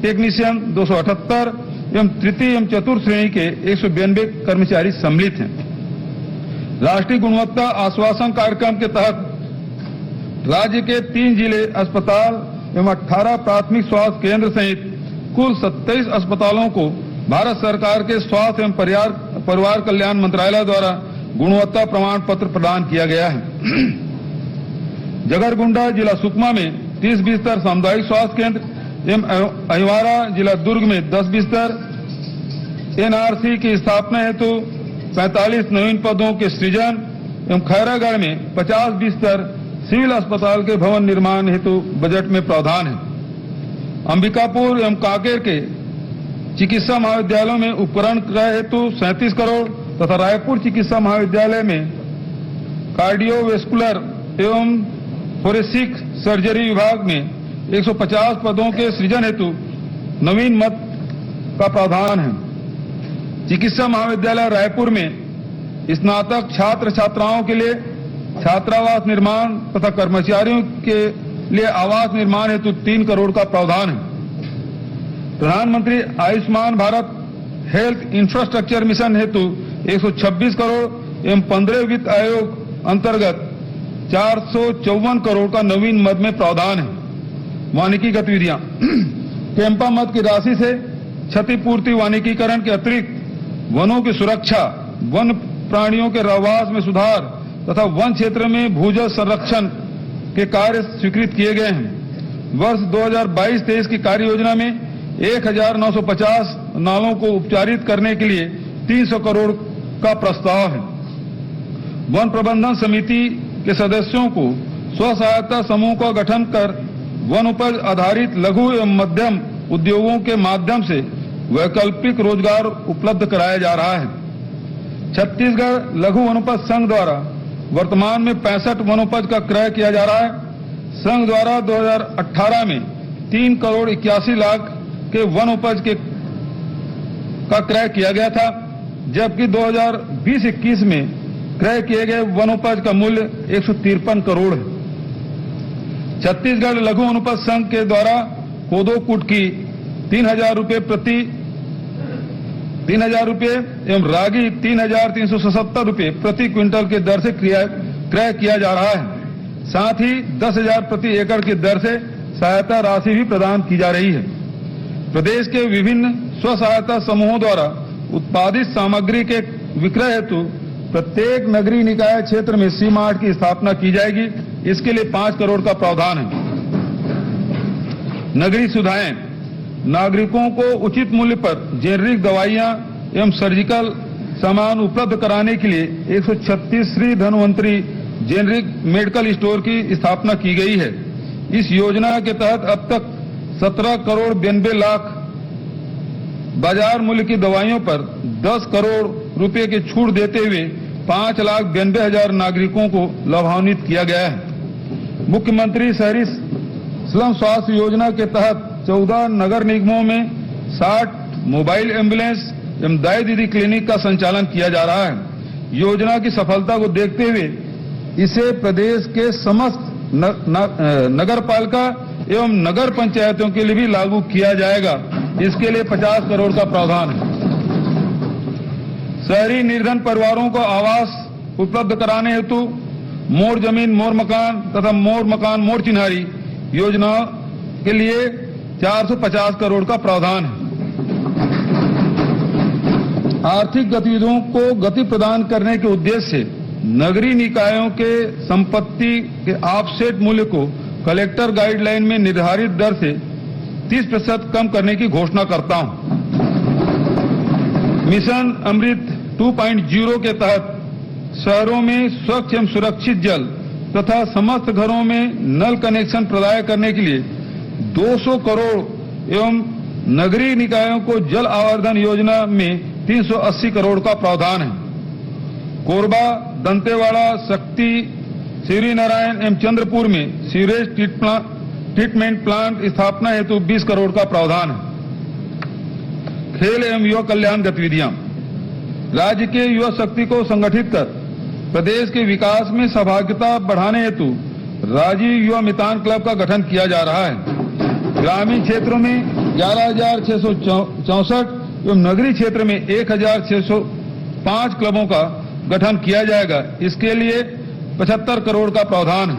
टेक्नीशियन 278 एवं तृतीय एवं चतुर्थ श्रेणी के 192 कर्मचारी सम्मिलित हैं। राष्ट्रीय गुणवत्ता आश्वासन कार्यक्रम के तहत राज्य के 3 जिले अस्पताल एवं 18 प्राथमिक स्वास्थ्य केंद्र सहित कुल 27 अस्पतालों को भारत सरकार के स्वास्थ्य एवं परिवार कल्याण मंत्रालय द्वारा गुणवत्ता प्रमाण पत्र प्रदान किया गया है। जगरगुंडा जिला सुकमा में 30 बिस्तर सामुदायिक स्वास्थ्य केंद्र एवं अहिवारा जिला दुर्ग में 10 बिस्तर, एनआरसी की स्थापना हेतु 45 नवीन पदों के सृजन एवं खैरागढ़ में 50 बिस्तर सिविल अस्पताल के भवन निर्माण हेतु बजट में प्रावधान है। अंबिकापुर एवं कांकेर के चिकित्सा महाविद्यालयों में उपकरण क्रय हेतु 37 करोड़ तथा रायपुर चिकित्सा महाविद्यालय में कार्डियोवेस्कुलर एवं फोरेंसिक सर्जरी विभाग में 150 पदों के सृजन हेतु नवीन मद का प्रावधान है। चिकित्सा महाविद्यालय रायपुर में स्नातक छात्र छात्राओं के लिए छात्रावास निर्माण तथा कर्मचारियों के लिए आवास निर्माण हेतु 3 करोड़ का प्रावधान है। प्रधानमंत्री Ayushman Bharat health infrastructure mission हेतु 126 करोड़ एवं 15 वित्त आयोग अंतर्गत 454 करोड़ का नवीन मद में प्रावधान है। वानिकी गतिविधियां। कैंपा मद की राशि से क्षतिपूर्ति वानिकीकरण के अतिरिक्त वनों की सुरक्षा, वन प्राणियों के रहवास में सुधार तथा वन क्षेत्र में भूजल संरक्षण के कार्य स्वीकृत किए गए हैं। वर्ष 2022-23 की कार्य योजना में 1,950 नालों को उपचारित करने के लिए 300 करोड़ का प्रस्ताव है। वन प्रबंधन समिति के सदस्यों को स्व सहायता समूह का गठन कर वन उपज आधारित लघु एवं मध्यम उद्योगों के माध्यम से वैकल्पिक रोजगार उपलब्ध कराया जा रहा है। छत्तीसगढ़ लघु वनोपज संघ द्वारा वर्तमान में 65 वनोपज का क्रय किया जा रहा है। संघ द्वारा 2018 में 3 करोड़ 81 लाख के वनोपज का क्रय किया गया था, जबकि 2020-21 में क्रय किए गए वनोपज का मूल्य 153 करोड़ है। छत्तीसगढ़ लघु वनोपज संघ के द्वारा कोदो कुटकी 3,000 रुपये एवं रागी 3,377 रुपये प्रति क्विंटल की दर से क्रय किया जा रहा है। साथ ही 10,000 प्रति एकड़ की दर से सहायता राशि भी प्रदान की जा रही है। प्रदेश के विभिन्न स्व सहायता समूहों द्वारा उत्पादित सामग्री के विक्रय हेतु प्रत्येक नगरीय निकाय क्षेत्र में सी मार्ट की स्थापना की जाएगी। इसके लिए 5 करोड़ का प्रावधान है। नगरीय सुविधाएं। नागरिकों को उचित मूल्य पर जेनरिक दवाइयां एवं सर्जिकल सामान उपलब्ध कराने के लिए 136 Shri Dhanvantari generic medical store की स्थापना की गई है। इस योजना के तहत अब तक 17 करोड़ 92 लाख बाजार मूल्य की दवाइयों पर 10 करोड़ रुपए की छूट देते हुए 5,92,000 नागरिकों को लाभान्वित किया गया है। मुख्यमंत्री शहरी स्लम स्वास्थ्य योजना के तहत 14 नगर निगमों में 60 मोबाइल एम्बुलेंस एवं दाई दीदी क्लिनिक का संचालन किया जा रहा है। योजना की सफलता को देखते हुए इसे प्रदेश के समस्त नगर पालिका एवं नगर पंचायतों के लिए भी लागू किया जाएगा। इसके लिए 50 करोड़ का प्रावधान है। शहरी निर्धन परिवारों को आवास उपलब्ध कराने हेतु मोर जमीन मोर मकान तथा मोर मकान मोर चिन्हारी योजना के लिए 450 करोड़ का प्रावधान है। आर्थिक गतिविधियों को गति प्रदान करने के उद्देश्य से नगरीय निकायों के संपत्ति के ऑफसेट मूल्य को कलेक्टर गाइडलाइन में निर्धारित दर से 30% कम करने की घोषणा करता हूं। मिशन अमृत 2.0 के तहत शहरों में स्वच्छ एवं सुरक्षित जल तथा समस्त घरों में नल कनेक्शन प्रदान करने के लिए 200 करोड़ एवं नगरीय निकायों को जल आवर्धन योजना में 380 करोड़ का प्रावधान है। कोरबा, दंतेवाड़ा, शक्ति, श्री नारायण एवं चंद्रपुर में सीवरेज ट्रीटमेंट प्लांट स्थापना हेतु 20 करोड़ का प्रावधान है। खेल एवं युवा कल्याण गतिविधियां, राज्य के युवा शक्ति को संगठित कर प्रदेश के विकास में सहभागिता बढ़ाने हेतु राजीव युवा मितान क्लब का गठन किया जा रहा है। ग्रामीण क्षेत्रों में 11,664 एवं नगरीय क्षेत्र में 1,605 क्लबों का गठन किया जाएगा। इसके लिए 75 करोड़ का प्रावधान है।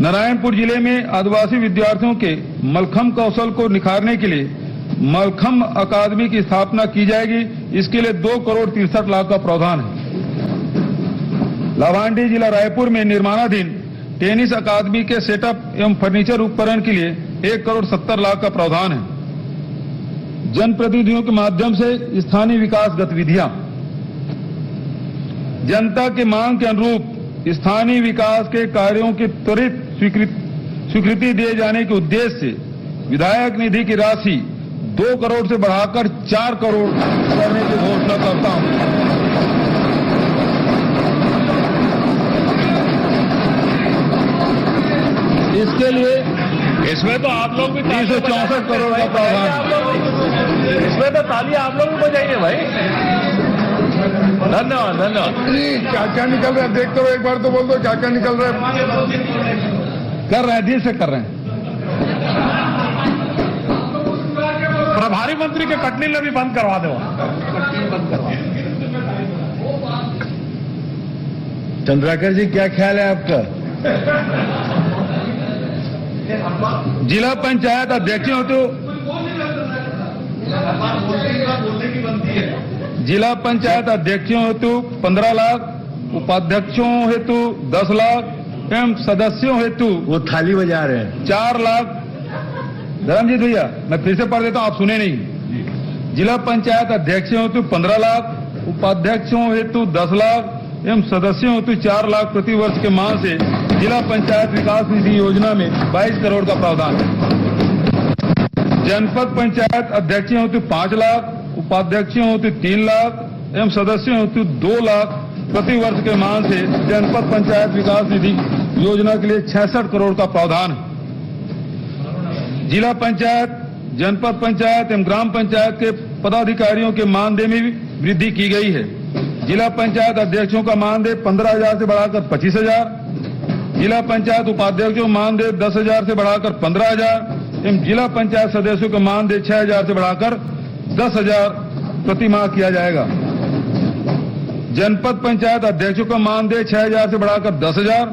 नारायणपुर जिले में आदिवासी विद्यार्थियों के मलखम्ब कौशल को निखारने के लिए मलखम्ब अकादमी की स्थापना की जाएगी। इसके लिए 2 करोड़ 63 लाख का प्रावधान है। लाभांडी जिला रायपुर में निर्माणाधीन टेनिस अकादमी के सेटअप एवं फर्नीचर उपकरण के लिए 1 करोड़ 70 लाख का प्रावधान है। जनप्रतिनिधियों के माध्यम से स्थानीय विकास गतिविधियां, जनता के मांग के अनुरूप स्थानीय विकास के कार्यों की त्वरित स्वीकृति दिए जाने के उद्देश्य से विधायक निधि की राशि 2 करोड़ से बढ़ाकर 4 करोड़ करने की घोषणा करता हूं। इसके लिए इसमें तो आप लोग भी 364 करोड़ का प्रावधान, इसमें तो ताली आप लोग भी बजाइए भाई। धन्यवाद धन्यवाद। क्या क्या निकल रहा है देख करो, एक बार तो बोल दो क्या क्या निकल रहा है। कर रहे हैं, दिल से कर रहे हैं। प्रभारी मंत्री के कटनी में भी बंद करवा दो। चंद्राकर जी क्या ख्याल है आपका? जिला पंचायत अध्यक्षों हेतु जिला पंचायत अध्यक्षों हेतु 15 लाख, उपाध्यक्षों हेतु 10 लाख एवं सदस्यों हेतु वो थाली बजा रहे हैं 4 लाख। धर्मजीत भैया मैं फिर से पढ़ देता हूं, आप सुने नहीं। जिला पंचायत अध्यक्षों हेतु 15 लाख, उपाध्यक्षों हेतु 10 लाख एवं सदस्यों हेतु 4 लाख प्रति वर्ष के मान से जिला पंचायत विकास निधि योजना में 22 करोड़ का प्रावधान है। जनपद पंचायत अध्यक्षों हेतु 5 लाख, उपाध्यक्षों हेतु 3 लाख एवं सदस्यों हेतु 2 लाख प्रति वर्ष के मान से जनपद पंचायत विकास निधि योजना के लिए 66 करोड़ का प्रावधान है। जिला पंचायत, जनपद पंचायत एवं ग्राम पंचायत के पदाधिकारियों के मानदेय में भी वृद्धि की गई है। जिला पंचायत अध्यक्षों का मानदेय 15,000 से बढ़ाकर 25,000, जिला पंचायत उपाध्यक्षों का मानदेय 10,000 से बढ़ाकर 15,000 एवं जिला पंचायत सदस्यों का मानदेय 6,000 से बढ़ाकर 10,000 प्रति माह किया जाएगा। जनपद पंचायत अध्यक्षों का मानदेय 6,000 से बढ़ाकर 10,000,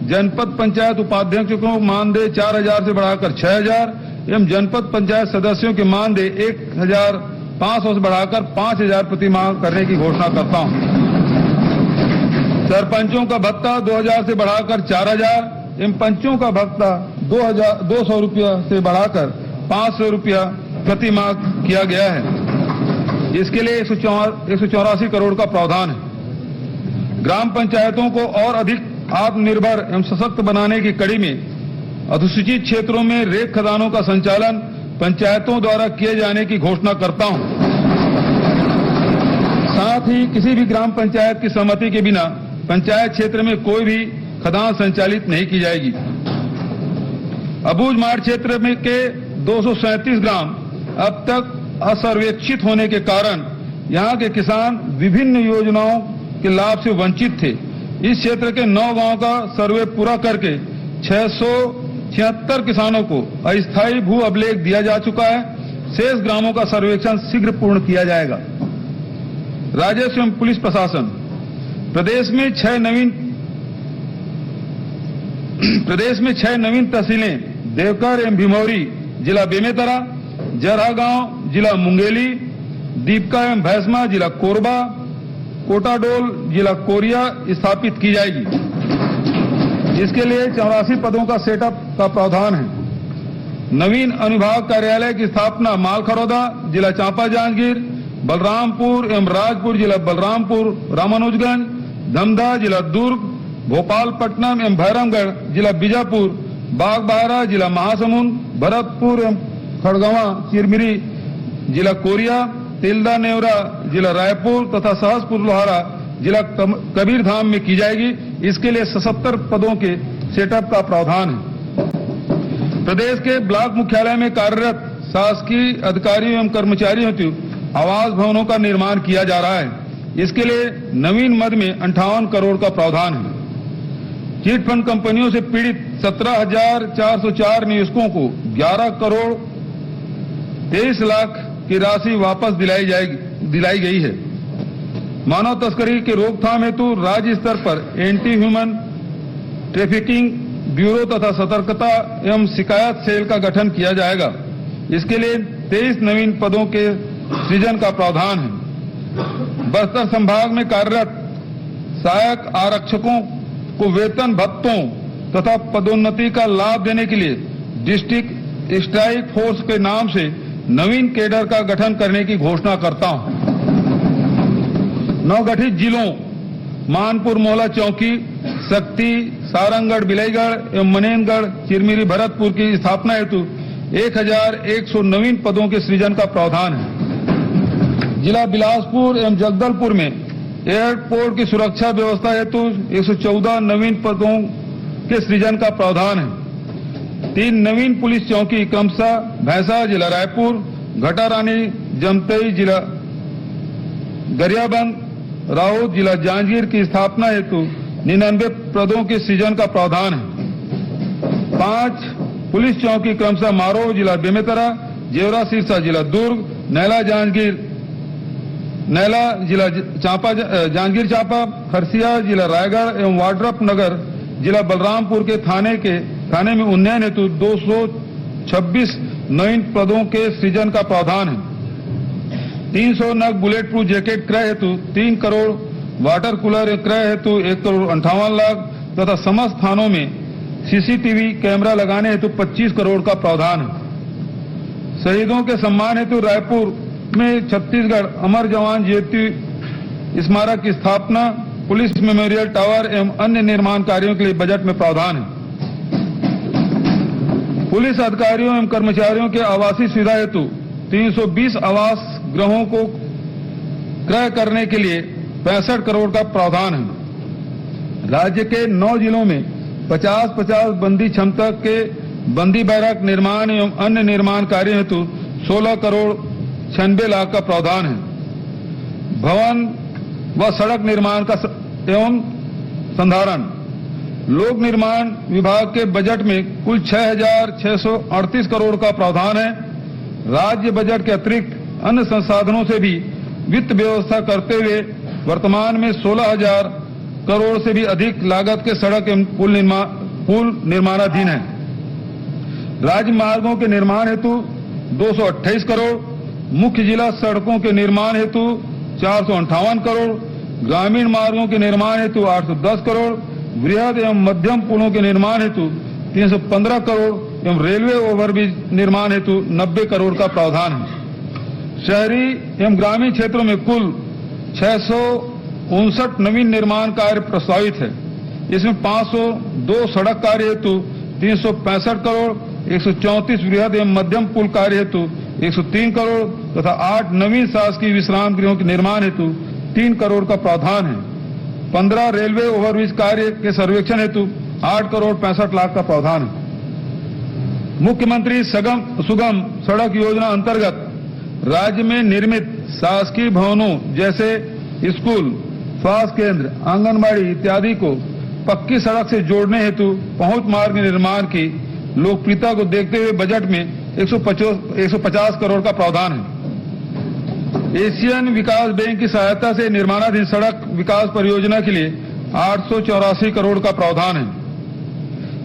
जनपद पंचायत उपाध्यक्षों को मानदेय 4,000 से बढ़ाकर 6,000 एवं जनपद पंचायत सदस्यों के मानदेय 1,500 से बढ़ाकर 5,000 प्रति माह करने की घोषणा करता हूं। सरपंचों का भत्ता 2,000 से बढ़ाकर 4,000 एवं पंचों का भत्ता 200 रुपया से बढ़ाकर 500 रुपया प्रति माह किया गया है। इसके लिए 184 करोड़ का प्रावधान है। ग्राम पंचायतों को और अधिक आत्मनिर्भर एवं सशक्त बनाने की कड़ी में अधिसूचित क्षेत्रों में रेत खदानों का संचालन पंचायतों द्वारा किए जाने की घोषणा करता हूं। साथ ही किसी भी ग्राम पंचायत की सहमति के बिना पंचायत क्षेत्र में कोई भी खदान संचालित नहीं की जाएगी। अबूझमाड़ क्षेत्र में के 237 ग्राम अब तक असर्वेक्षित होने के कारण यहां के किसान विभिन्न योजनाओं के लाभ से वंचित थे। इस क्षेत्र के 9 गांवों का सर्वे पूरा करके 676 किसानों को अस्थायी भू अभिलेख दिया जा चुका है। शेष ग्रामों का सर्वेक्षण शीघ्र पूर्ण किया जाएगा। राजस्व एवं पुलिस प्रशासन प्रदेश में 6 नवीन तहसीलें देवकर एवं भिमौरी जिला बेमेतरा, जरहा जिला मुंगेली, दीपका एवं भैंसमा जिला कोरबा, कोटाडोल जिला कोरिया स्थापित की जाएगी। इसके लिए 84 पदों का सेटअप का प्रावधान है। नवीन अनुभाग कार्यालय की स्थापना मालखरौदा जिला चांपा जांजगीर, बलरामपुर एवं राजपुर जिला बलरामपुर रामानुजगंज, धमधा जिला दुर्ग, भोपालपट्टनम एवं भैरमगढ़ जिला बीजापुर, बागबाहरा जिला महासमुंद, भरतपुर एवं खड़गवां चिरमिरी जिला कोरिया, तिल्दा नेवरा जिला रायपुर तथा सहसपुर लोहारा जिला कबीरधाम में की जाएगी। इसके लिए 77 पदों के सेटअप का प्रावधान है। प्रदेश के ब्लॉक मुख्यालय में कार्यरत शासकीय अधिकारियों एवं कर्मचारियों हेतु आवास भवनों का निर्माण किया जा रहा है। इसके लिए नवीन मद में 58 करोड़ का प्रावधान है। चिट फंड कंपनियों से पीड़ित 17,404 निवेशकों को 11 करोड़ 23 लाख की राशि वापस दिलाई गई है। मानव तस्करी की रोकथाम हेतु राज्य स्तर पर एंटी ह्यूमन ट्रैफिकिंग ब्यूरो तथा सतर्कता एवं शिकायत सेल का गठन किया जाएगा। इसके लिए 23 नवीन पदों के सृजन का प्रावधान है। बस्तर संभाग में कार्यरत सहायक आरक्षकों को वेतन भत्तों तथा पदोन्नति का लाभ देने के लिए डिस्ट्रिक्ट स्ट्राइक फोर्स के नाम से नवीन केडर का गठन करने की घोषणा करता हूं। नवगठित जिलों मानपुर मोहला चौकी, शक्ति, सारंगगढ़, बिलाईगढ़ एवं मनेनगढ़, चिरमिरी, भरतपुर की स्थापना हेतु 1100 नवीन पदों के सृजन का प्रावधान है। जिला बिलासपुर एवं जगदलपुर में एयरपोर्ट की सुरक्षा व्यवस्था हेतु 114 नवीन पदों के सृजन का प्रावधान है। 3 नवीन पुलिस चौकी क्रमशः भैंसा जिला रायपुर, घटारानी जमतई जिला गरियाबंद, राउत जिला जांजगीर की स्थापना हेतु 99 पदों के सृजन का प्रावधान है। 5 पुलिस चौकी क्रमशः मारो जिला बेमेतरा, जेवरा सिरसा जिला दुर्ग, नैला जिला जांजगीर चांपा, खरसिया जिला रायगढ़ एवं वाड्रप नगर जिला बलरामपुर के थाने में उन्नयन हेतु 226 नवीन पदों के सृजन का प्रावधान है। 300 नग बुलेट प्रूफ जैकेट क्रय हेतु 3 करोड़, वाटर कूलर क्रय हेतु 1 करोड़ 58 लाख तथा समस्त थानों में सीसीटीवी कैमरा लगाने हेतु 25 करोड़ का प्रावधान है। शहीदों के सम्मान हेतु रायपुर में छत्तीसगढ़ अमर जवान ज्योति स्मारक की स्थापना, पुलिस मेमोरियल टावर एवं अन्य निर्माण कार्यों के लिए बजट में प्रावधान है। पुलिस अधिकारियों एवं कर्मचारियों के आवासीय सुविधा हेतु 320 आवास गृहों को क्रय करने के लिए 65 करोड़ का प्रावधान है। राज्य के 9 जिलों में 50-50 बंदी क्षमता के बंदी बैरक निर्माण एवं अन्य निर्माण कार्य हेतु 16 करोड़ 96 लाख का प्रावधान है। भवन व सड़क निर्माण का एवं संधारण लोक निर्माण विभाग के बजट में कुल 6,638 करोड़ का प्रावधान है। राज्य बजट के अतिरिक्त अन्य संसाधनों से भी वित्त व्यवस्था करते हुए वर्तमान में 16,000 करोड़ से भी अधिक लागत के सड़क एवं पुल निर्माणाधीन है। राज्य मार्गों के निर्माण हेतु 228 करोड़, मुख्य जिला सड़कों के निर्माण हेतु 458 करोड़, ग्रामीण मार्गों के निर्माण हेतु 810 करोड़, वृहद एवं मध्यम पुलों के निर्माण हेतु 315 करोड़ एवं रेलवे ओवरब्रिज निर्माण हेतु 90 करोड़ का प्रावधान है। शहरी एवं ग्रामीण क्षेत्रों में कुल 659 नवीन निर्माण कार्य प्रस्तावित है। इसमें 502 सड़क कार्य हेतु 365 करोड़, 134 वृहद एवं मध्यम पुल कार्य हेतु 103 करोड़ तथा 8 नवीन शासकीय विश्राम गृहों के निर्माण हेतु 3 करोड़ का प्रावधान है। 15 रेलवे ओवरब्रिज कार्य के सर्वेक्षण हेतु 8 करोड़ 65 लाख का प्रावधान है। मुख्यमंत्री सुगम सड़क योजना अंतर्गत राज्य में निर्मित शासकीय भवनों जैसे स्कूल, स्वास्थ्य केंद्र, आंगनबाड़ी इत्यादि को पक्की सड़क से जोड़ने हेतु पहुंच मार्ग निर्माण की लोकप्रियता को देखते हुए बजट में 150 करोड़ का प्रावधान है। एशियन विकास बैंक की सहायता से निर्माणाधीन सड़क विकास परियोजना के लिए 884 करोड़ का प्रावधान है।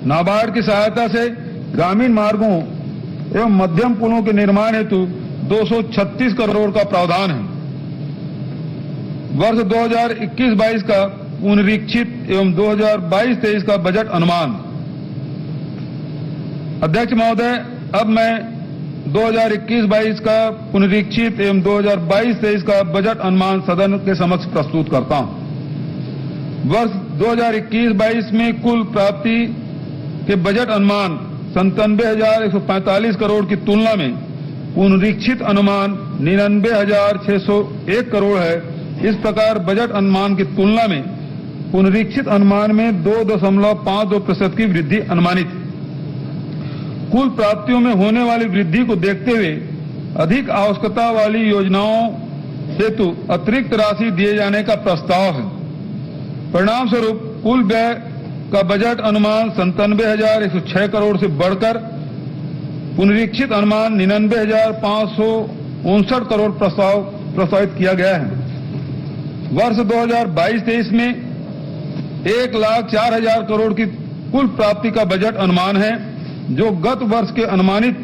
नाबार्ड की सहायता से ग्रामीण मार्गों एवं मध्यम पुलों के निर्माण हेतु 236 करोड़ का प्रावधान है। वर्ष 2021-22 का पुनरीक्षित एवं 2022-23 का बजट अनुमान। अध्यक्ष महोदय, अब मैं 2021-22 का पुनरीक्षित एवं 2022-23 का बजट अनुमान सदन के समक्ष प्रस्तुत करता हूं। वर्ष 2021-22 में कुल प्राप्ति के बजट अनुमान 97,145 करोड़ की तुलना में पुनरीक्षित अनुमान 99,601 करोड़ है। इस प्रकार बजट अनुमान की तुलना में पुनरीक्षित अनुमान में 2.52% की वृद्धि अनुमानित है। कुल प्राप्तियों में होने वाली वृद्धि को देखते हुए अधिक आवश्यकता वाली योजनाओं हेतु अतिरिक्त राशि दिए जाने का प्रस्ताव है। परिणाम स्वरूप कुल व्यय का बजट अनुमान 97,106 करोड़ से बढ़कर पुनरीक्षित अनुमान 99,559 करोड़ प्रस्तावित किया गया है। वर्ष 2022-23 में 1,04,000 करोड़ की कुल प्राप्ति का बजट अनुमान है, जो गत वर्ष के अनुमानित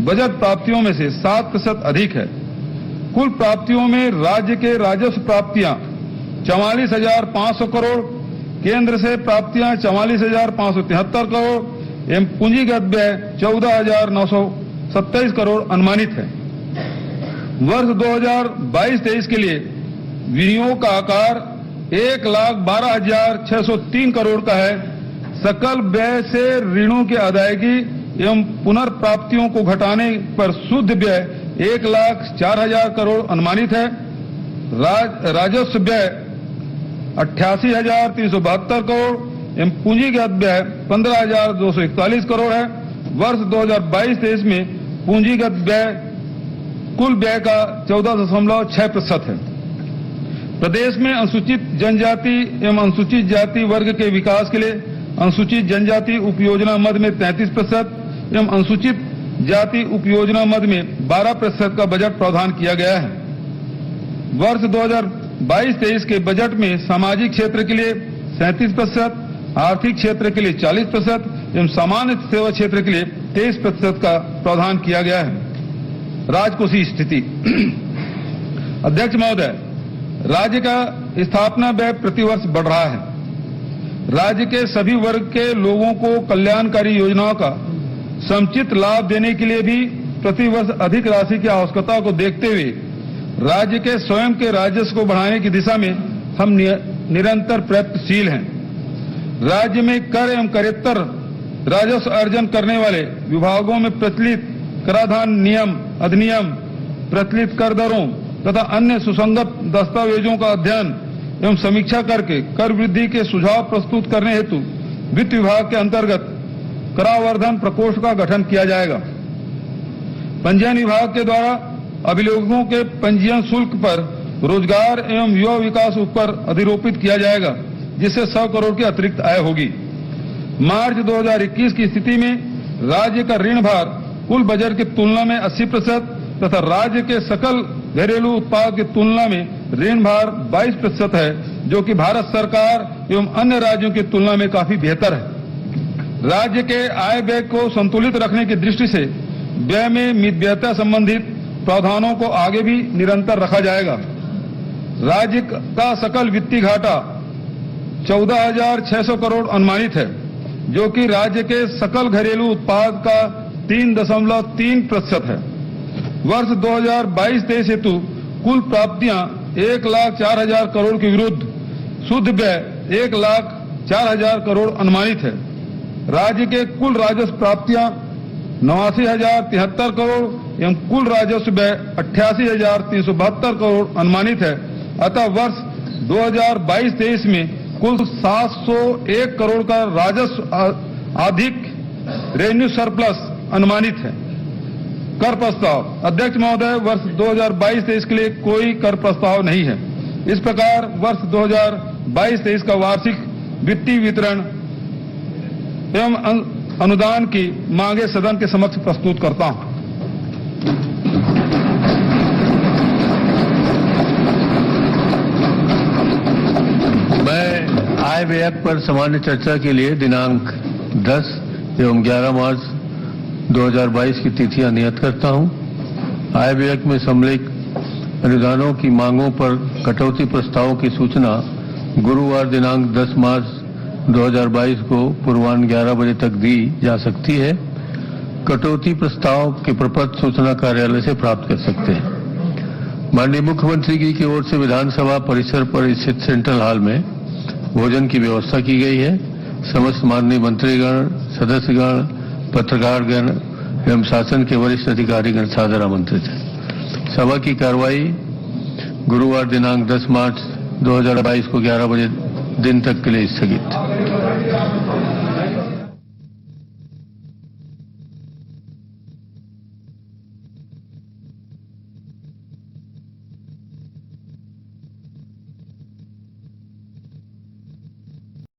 बजट प्राप्तियों में से 7% अधिक है। कुल प्राप्तियों में राज्य के राजस्व प्राप्तियां 44,500 करोड़, केंद्र से प्राप्तियां 44,573 करोड़ एवं पूंजीगत व्यय 14,927 करोड़ अनुमानित है। वर्ष 2022-23 के लिए विनियोग का आकार 1,12,603 करोड़ का है। सकल व्यय से ऋणों की अदायगी एवं पुनर्प्राप्तियों को घटाने पर शुद्ध व्यय 1,04,000 करोड़ अनुमानित है। राजस्व व्यय 88,372 करोड़ एवं पूंजीगत व्यय 15,241 करोड़ है। वर्ष 2022-23 में पूंजीगत व्यय कुल व्यय का 14.6% है। प्रदेश में अनुसूचित जनजाति एवं अनुसूचित जाति वर्ग के विकास के लिए अनुसूचित जनजाति उपयोजना मद में 33% एवं अनुसूचित जाति उपयोजना मद में 12% का बजट प्रावधान किया गया है। वर्ष 2022-23 के बजट में सामाजिक क्षेत्र के लिए 37%, आर्थिक क्षेत्र के लिए 40% एवं सामान्य सेवा क्षेत्र के लिए 23% का प्रावधान किया गया है। राजकोषीय स्थिति। अध्यक्ष महोदय, राज्य का स्थापना व्यय प्रतिवर्ष बढ़ रहा है। राज्य के सभी वर्ग के लोगों को कल्याणकारी योजनाओं का समुचित लाभ देने के लिए भी प्रतिवर्ष अधिक राशि की आवश्यकता को देखते हुए राज्य के स्वयं के राजस्व को बढ़ाने की दिशा में हम निरंतर प्रयत्नशील हैं। राज्य में कर एवं करेत्तर राजस्व अर्जन करने वाले विभागों में प्रचलित कराधान नियम अधिनियम, प्रचलित कर दरों तथा अन्य सुसंगत दस्तावेजों का अध्ययन एवं समीक्षा करके कर वृद्धि के सुझाव प्रस्तुत करने हेतु वित्त विभाग के अंतर्गत करावर्धन प्रकोष्ठ का गठन किया जाएगा। पंजीयन विभाग के द्वारा अभिलेखों के पंजीयन शुल्क पर रोजगार एवं युवा विकास ऊपर अधिरोपित किया जाएगा, जिससे 100 करोड़ की अतिरिक्त आय होगी। मार्च 2021 की स्थिति में राज्य का ऋण भार कुल बजट की तुलना में 80% तथा राज्य के सकल घरेलू उत्पाद की तुलना में ऋण भार 22% है, जो कि भारत सरकार एवं अन्य राज्यों की तुलना में काफी बेहतर है। राज्य के आय व्यय को संतुलित रखने की दृष्टि से व्यय में मितव्ययता संबंधित प्रावधानों को आगे भी निरंतर रखा जाएगा। राज्य का सकल वित्तीय घाटा 14,600 करोड़ अनुमानित है। जो कि राज्य के सकल घरेलू उत्पाद का 3.3% है। वर्ष 2022-23 हेतु कुल प्राप्तियां 1,04,000 करोड़ के विरुद्ध शुद्ध व्यय 1,04,000 करोड़ अनुमानित है। राज्य के कुल राजस्व प्राप्तियां 89,073 करोड़ एवं कुल राजस्व व्यय 88,372 करोड़ अनुमानित है। अतः वर्ष 2022-23 में कुल 701 करोड़ का राजस्व अधिक रेवेन्यू सरप्लस अनुमानित है। कर प्रस्ताव। अध्यक्ष महोदय, वर्ष 2022-23 के लिए कोई कर प्रस्ताव नहीं है। इस प्रकार वर्ष 2022-23 का वार्षिक वित्तीय वितरण एवं अनुदान की मांगे सदन के समक्ष प्रस्तुत करता हूं। मैं आय व्यय पर सामान्य चर्चा के लिए दिनांक 10 एवं 11 मार्च 2022 की तिथियां नियत करता हूं। आय व्यय में सम्मिलित अनुदानों की मांगों पर कटौती प्रस्तावों की सूचना गुरुवार दिनांक 10 मार्च 2022 को पूर्वाह्न 11 बजे तक दी जा सकती है। कटौती प्रस्ताव के प्रपत्र सूचना कार्यालय से प्राप्त कर सकते हैं। माननीय मुख्यमंत्री जी की ओर से विधानसभा परिसर पर स्थित सेंट्रल हॉल में भोजन की व्यवस्था की गई है। समस्त माननीय मंत्रीगण, सदस्यगण, पत्रकारगण एवं शासन के वरिष्ठ अधिकारीगण सादर आमंत्रित हैं। सभा की कार्रवाई गुरुवार दिनांक 10 मार्च 2022 को 11 बजे दिन तक के लिए स्थगित।